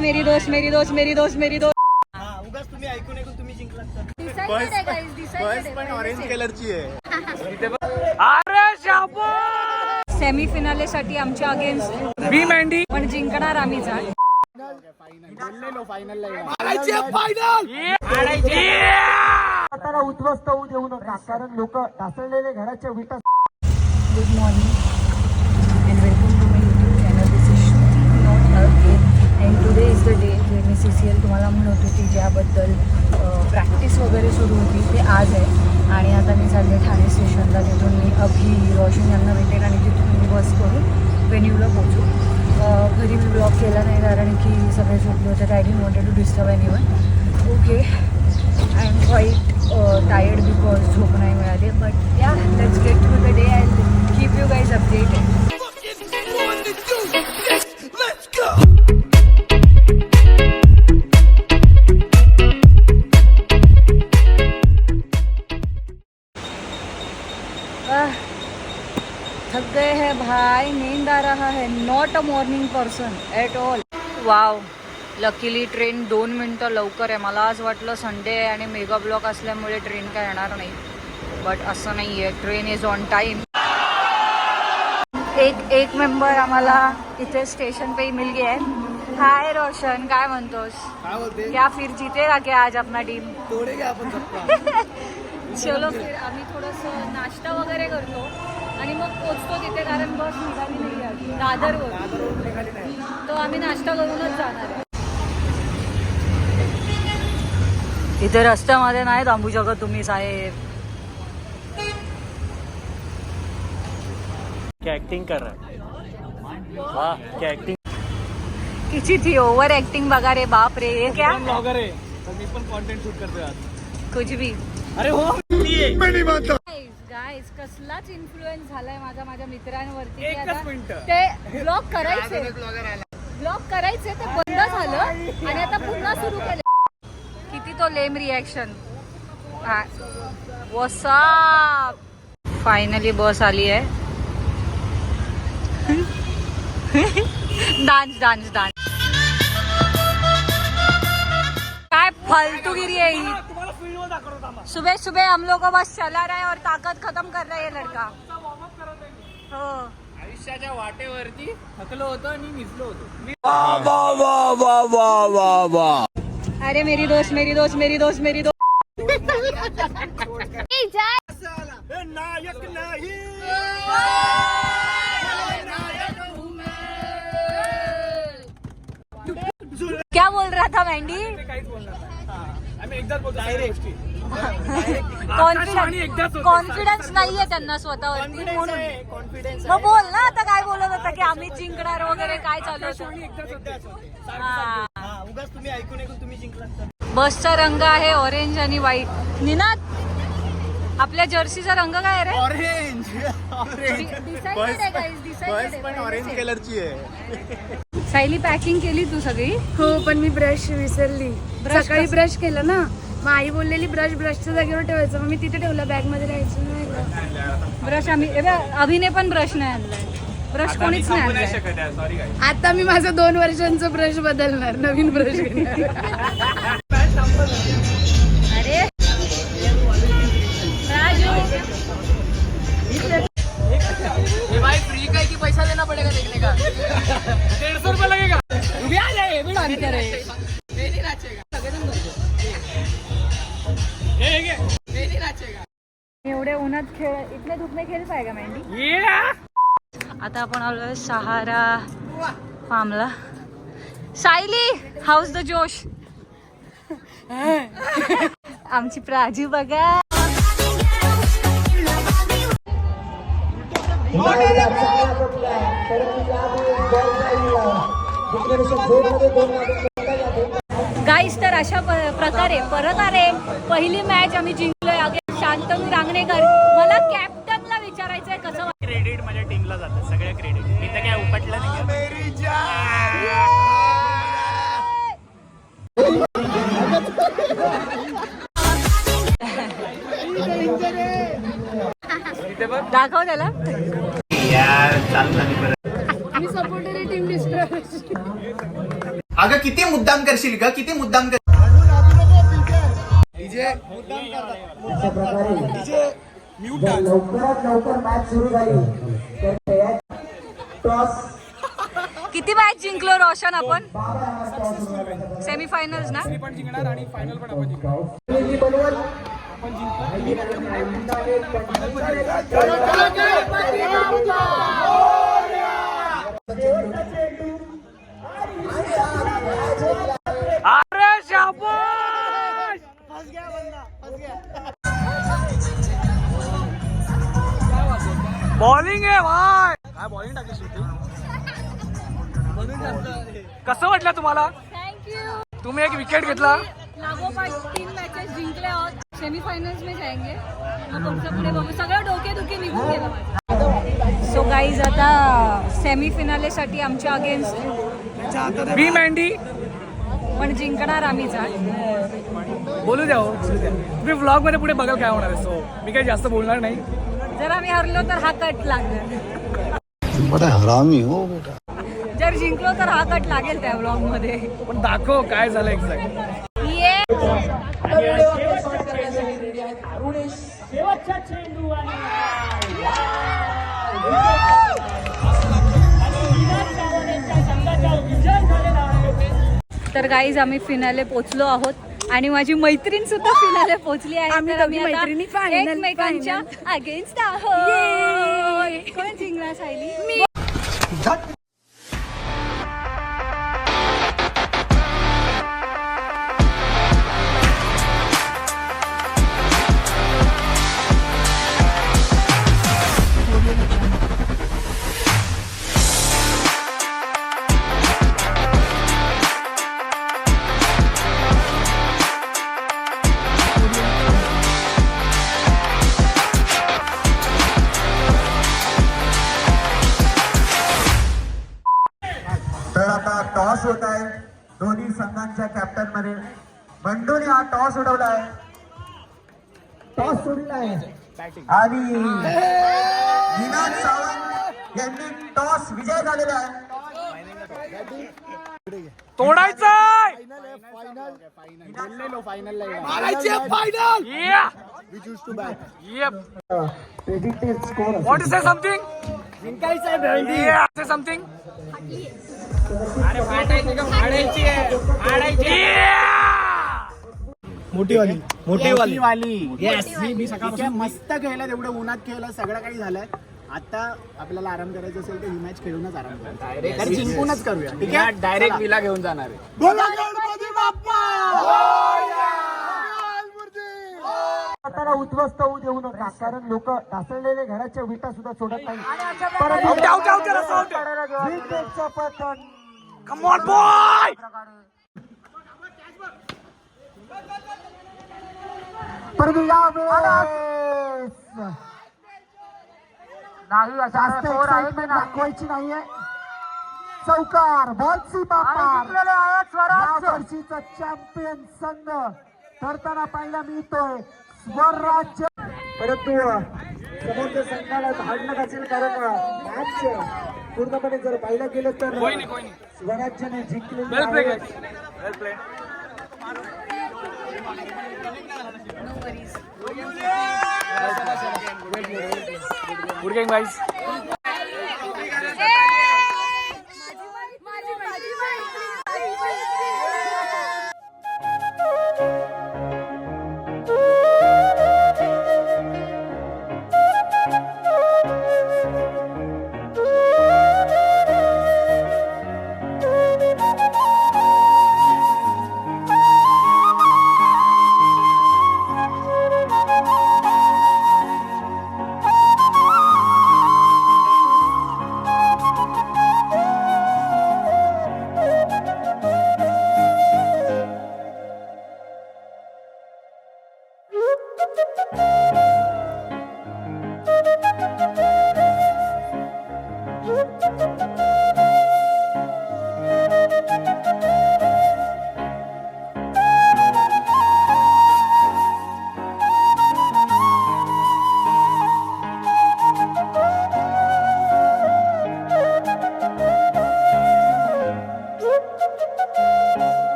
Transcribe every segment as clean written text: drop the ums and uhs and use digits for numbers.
मेरी दोस्त मेरी दोस्त मेरी दोस्त मेरी दोस्त. उगाच तुम्ही ऐकून ऐकून तुम्ही जिंकलात. बस पण ऑरेंज कलरची आहे. सेमी फिनाले साठी आमच्या अगेन्स्ट बी मँडी पण जिंकणार आम्हीच आहे. स्वतःला उद्ध्वस्त होऊ देऊ नका कारण लोक ढासळलेले घराच्या विटा. Good morning and welcome to my YouTube channel. This is Shruti not again and today is the day जे मी CCL तुम्हाला म्हणत होती ज्याबद्दल प्रॅक्टिस वगैरे सुरू होती ते आज आहे. आणि आता मी चालले ठाणे स्टेशनला. तिथून मी अभि रोशन यांना भेटेन आणि तिथून मी बस करून वेन्यूला पोहोचू. घरी मी ब्लॉग केला नाही कारण की सगळे झोपले होते. I didn't wanted to disturb anyone. Okay I am quite tired because झोप नाही मिळाली. But yeah let's get through the day and keep you guys updated. थक गए हैं भाई, नींद आ रहा है. Not a morning person at all. Wow, luckily train 2 मिनटं लवकर आहे. मला आज वाटलं संडे आहे आणि मेगा ब्लॉक असल्यामुळे ट्रेन काय येणार नाही, बट असं नाही आहे. Train is on time. एक मेंबर आम्हाला इथे स्टेशन पे ही मिल गया है. हाय रोशन, काय म्हणतोस? क्या फिर जीतेगा क्या आज अपना टीम? चलो फिर आम्ही थोडंसं नाश्ता वगैरे करतो आणि मग पोचतो तिथे कारण बस निघाली नाही आहे दादरवर. तो आम्ही नाश्ता करूनच जाणार आहे. इथे रस्त्यामध्ये नाही थांबू शकत तुम्ही साहेब. क्या एक्टिंग कर रहा है? वाह क्या एक्टिंग. किती थी ओव्हर ऍक्टिंग बघा रे. बाप रे. हे क्या ब्लॉगर आहे तर मी पण कंटेंट शूट करतोय आज. कुछ भी. अरे हो गाईज कसलाच इन्फ्लुएन्स झालाय माझ्या मित्रांवरती. एकच मिनिट. ते ब्लॉग करायचे ते बंद झालं आणि आता पुन्हा सुरू केलं. किती तो लेम रिॲक्शन. व्हॉट्सअप. फायनली बस आली आहे. डान्स काय फालतूगिरी आहे ही. सुबह सुबह हम लोग को बस चला रहा है और ताकत खत्म कर रहा है ये लड़का. हो आयुष्याच्या वाटेवरती थकलो होतो आणि निजलो होतो. अरे मेरी दोस्त मेरी दोस्त मेरी दोस्त मेरी दोस्त. नायक नाही. क्या बोल रहा था मँडी? काहीच बोलणार नाही. आम्ही एकदाच बोलतो डायरेक्ट. कॉन्फिडन्स नाहीये त्यांना स्वतःवरती म्हणून. कॉन्फिडन्स मग बोल ना आता काय बोलत होता की आम्ही जिंकणार वगैरे काय चालू होतं. उगाच तुम्ही ऐकून ऐकून तुम्ही जिंकलात. बसचा रंग आहे ऑरेंज आणि व्हाईट. निनाद, आपल्या जर्सीचा रंग काय रे? ऑरेंज. बस पण ऑरेंज कलरची आहे. सायली पॅकिंग केली तू सगळी? हो पण मी ब्रश विसरली. सकाळी ब्रश केलं ना, मग आई बोललेली ब्रशच्या जागेवर ठेवायचं. मग मी तिथे ठेवलं, बॅग मध्ये राहायचं नाही. ब्रश आम्ही अभिने पण ब्रश नाही आणलाय. ब्रश कोणीच नाही आणलाय. सॉरी काय. आता मी माझं 2 वर्षांचा ब्रश बदलणार, नवीन ब्रश घेणार. अरे राजू, भाई फ्री का की पैसा देना पड़ेगा देखने का. 150 रुपये लगेगा. एवढे उन्हात इथले धूप में खेळ पाहिजे मँडी. आता आपण आलोय सहारा फार्मला. सायली, हाऊस द जोश. आमची प्राजू बघा. गाईस, तर अशा प्रकारे परत आले. पहिली मॅच आम्ही जिंकलोय. अगेन शांतनू रांगणेकर. मला कॅप्टनला विचारायचंय कसं वाटतं. क्रेडिट माझ्या टीमला जातं, सगळं क्रेडिट. मी तर काय उपटलं नाही. दाखव त्याला. मी सपोर्टरी टीम डिस्ट्रॉय. अगं किती मुद्दाम करशील ग, किती मुद्दाम कर. अशा प्रकारे जर लवकरात लवकर मॅच सुरू झाली तर टॉस किती मॅच जिंकलो रोशन आपण? सेमीफायनल्स ना? बॉलिंग आहे भाई. काय बॉलिंग टाकली होती. कसं वाटलं तुम्हाला? थँक्यू. तुम्ही एक विकेट घेतला. लागोपाठ 3 मॅचेस जिंकले आहोत. सेमीफायनल्स में जाएंगे. मग पुढचं पुढे बघू. सगळं डोकेदुखी निघून गेलं माझं. सो गाईज आता सेमीफिनालेसाठी आमच्या अगेन्स्ट बी मँडी पण जिंकणार आम्हीच आज. बोलू द्या हो, बोलू द्या. तुम्ही व्लॉग मध्ये पुढे बघा काय होणार आहे. सो मी काही जास्त बोलणार नाही. जर आम्ही हरलो तर हा कट लागेल. बड़ा हरामी हो बेटा. जर जिंकलो तर हा कट लागेल त्या व्लॉग मध्ये. पण दाखव काय झालं एक्झॅक्ट. तर गाईज आम्ही फिनाले पोचलो आहोत आणि माझी मैत्रीण सुद्धा फिनाले पोचली आहे. आम्ही तर दोघी मैत्रिणी final, एकमेकांच्या final. अगेन्स्ट आहोत. कोण जिंकणार सायली? मी. तर आता टॉस होत आहे दोन्ही संघांच्या कॅप्टन मध्ये. बंडूने हा टॉस उडवलाय, टॉस सोडलाय आणि विनाद सावंत यांनी टॉस विजय झालेला आहे. तोडायचं predicted score what is something. Something. मोठी वाली येस. मी सकाळपासून मस्त खेळलं, तेवढं उन्हात खेळलं, सगळं काही झालंय. आता आपल्याला आराम करायचा असेल तर ही मॅच खेळूनच आराम करायचा. जिंकूनच करूया. ठीक आहे. डायरेक्ट विला घेऊन जाणार आहे. स्वतःला उद्ध्वस्त होऊ देऊ नका, कारण लोक ढासळलेले घराच्या विटा सुद्धा सोडत नाही. विकेटचं पतन. Come on boy. परंतु यावेळेस नाही, जास्त एक्साइटमेंट दाखवायची नाहीये. चौकार, बॉलची बापार. यावर्षीचा चॅम्पियन संघ ठरताना पाहायला मिळतोय स्वराज्य. परंतु समोरच्या संघाला धाडणं असेल, कारण मॅच पूर्णपणे जर पाहिलं गेलं तर स्वराज्याने जिंकलेली आहे. Good game, guys.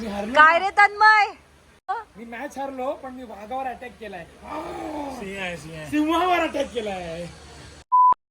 काय रे तन्मय मी मॅच हरलो पण मी वाघावर अटॅक केलाय सिंहावर अटॅक केलाय